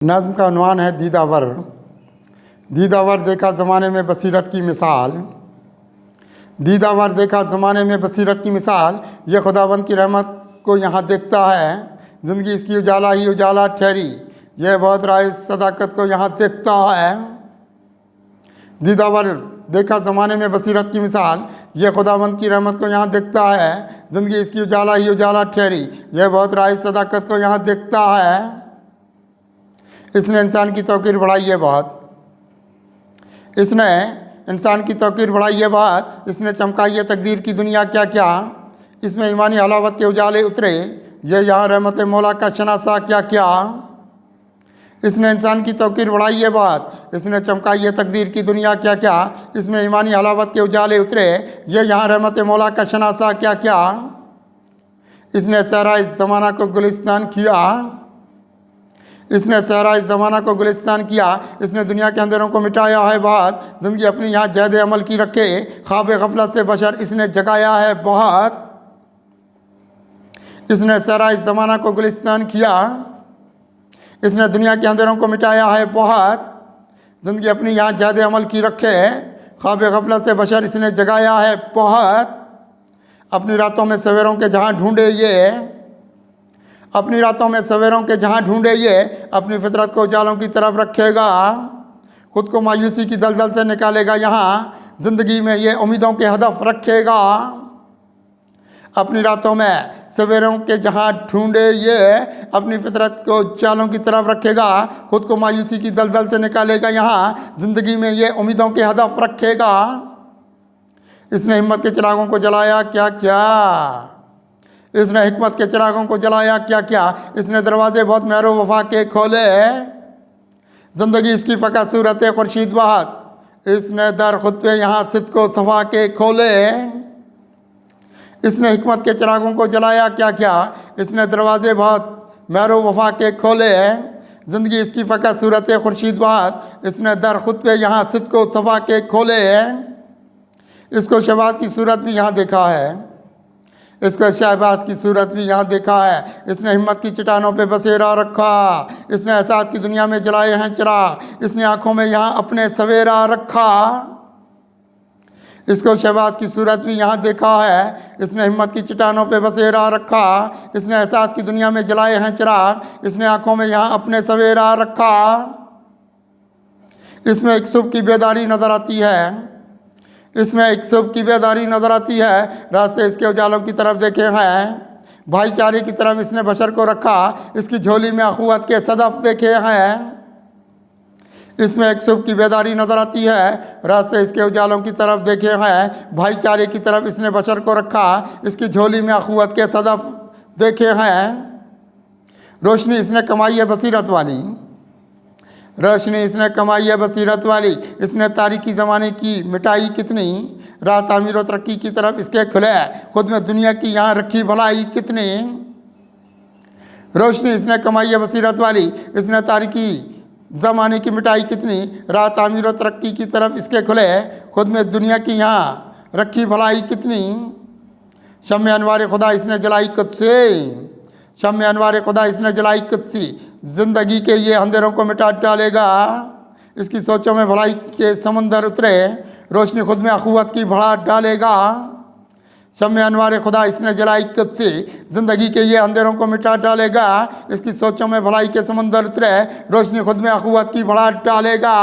नज़्म का उन्वान है दीदावर। दीदावर देखा ज़माने में बसीरत की मिसाल, दीदावर देखा ज़माने में बसीरत की मिसाल, ये खुदाबंद की रहमत को यहाँ देखता है, ज़िंदगी इसकी उजाला ही उजाला ठहरी, यह बहुत राय सदाकत को यहाँ देखता है। दीदावर देखा ज़माने में बसीरत की मिसाल, यह खुदाबंद की रहमत को यहाँ देखता है, ज़िंदगी इसकी उजाला ही उजाला ठहरी, यह बहुत राय सदाकत को यहाँ देखता है। इसने इंसान की तौकीर बढ़ाई है बहुत, इसने इंसान की तौकीर बढ़ाई है बहुत, इसने चमकाई है तकदीर की दुनिया क्या क्या, इसमें ईमानी हलावत के उजाले उतरे, ये यहाँ रहमत मौला का शनासा क्या क्या। इसने इंसान की तौकीर बढ़ाई है बहुत, इसने चमकाई है तकदीर की दुनिया क्या क्या, इसमें ईमानी हलावत के उजाले उतरे, ये यहाँ रहमत मौला का शनासा क्या क्या। इसने सहरा इस ज़माना को गुलिस्तान किया, इसने सहरा इस ज़माना को गुलिस्तान किया, इसने दुनिया के अंधेरों को मिटाया है बहुत, ज़िंदगी अपनी यहाँ जैद अमल की रखे, ख्वाब गफलत से बशर इसने जगाया है बहुत। इसने सहरा इस ज़माना को गुलिस्तान किया, इसने दुनिया के अंधेरों को मिटाया है बहुत, ज़िंदगी अपनी यहाँ जैद अमल की रखे, ख्वाब गफलत से बशर इसने जगाया है बहुत। अपनी रातों में सवेरों के जहाँ ढूंढे ये, अपनी रातों में सवेरों के जहाँ ढूंढे ये, अपनी फितरत को उजालों की तरफ रखेगा, खुद को मायूसी की दलदल से निकालेगा यहाँ, ज़िंदगी में ये उम्मीदों के हदफ रखेगा। अपनी रातों में सवेरों के जहाँ ढूंढे ये, अपनी फितरत को उजालों की तरफ रखेगा, खुद को मायूसी की दलदल से निकालेगा यहाँ, ज़िंदगी में ये उम्मीदों के हदफ रखेगा। इसने हिम्मत के चिरागों को जलाया क्या क्या, इसने हिकमत के चिरागों को जलाया क्या क्या, इसने दरवाजे बहुत महरो वफा के खोले, ज़िंदगी इसकी फ़कत सूरत खुर्शीद बहाद, इसने दर खुद पे यहाँ सिद्क़ को सफ़ा के खोले। इसने हिकमत के चिरागों को जलाया क्या क्या, इसने दरवाजे बहुत महरो वफा के खोले, ज़िंदगी इसकी फ़कत सूरत खुर्शीद बहाद, इसने दर खुद पे यहाँ सिद्क़ को सफ़ा के खोले। इसको शहबाज की सूरत भी यहाँ देखा है, इसको शहबाज की सूरत भी यहाँ देखा है, इसने हिम्मत की चट्टानों पे बसेरा रखा, इसने एहसास की दुनिया में जलाए हैं चिराग, इसने आँखों में यहाँ अपने सवेरा रखा। इसको शहबाज की सूरत भी यहाँ देखा है, इसने हिम्मत की चट्टानों पे बसेरा रखा, इसने एहसास की दुनिया में जलाए हैं चिराग, इसने आँखों में यहाँ अपने सवेरा रखा। इसमें एक सुबह की बेदारी नज़र आती है, इसमें एक सुबह की बेदारी नज़र आती है, रास्ते इसके उजालों की तरफ देखे हैं, भाईचारे की तरफ इसने बशर को रखा, इसकी झोली में अखुवत के सदफ देखे हैं। इसमें एक सुबह की बेदारी नज़र आती है, रास्ते इसके उजालों की तरफ देखे हैं, भाईचारे की तरफ इसने बशर को रखा, इसकी झोली में अखुवत के सदफ देखे हैं। रोशनी इसने कमाई है बसीरत वाली, रोशनी इसने कमाई है बसीरत वाली, इसने तारीकी ज़माने की मिटाई कितनी, राह तामीर व तरक्की की तरफ इसके खुले, खुद में दुनिया की यहाँ रखी भलाई कितनी। रोशनी इसने कमाई है बसीरत वाली, इसने तारीकी ज़माने की मिटाई कितनी, राह तामीर व तरक्की की तरफ इसके खुले, खुद में दुनिया की यहाँ रखी भलाई कितनी। शम्मे अनवार खुदा इसने जलाई कुद्सी, शम्मे अनवार खुदा इसने जलाई कुद्सी, ज़िंदगी के ये अंधेरों को मिटा डालेगा, इसकी सोचों में भलाई के समंदर उतरे, रोशनी खुद में अखुवत की बढ़ा डालेगा। शम्मे अनवार खुदा इसने जलाई कुद्सी, ज़िंदगी के ये अंधेरों को मिटा डालेगा, इसकी सोचों में भलाई के समंदर उतरे, रोशनी खुद में अखुवत की बढ़ा डालेगा।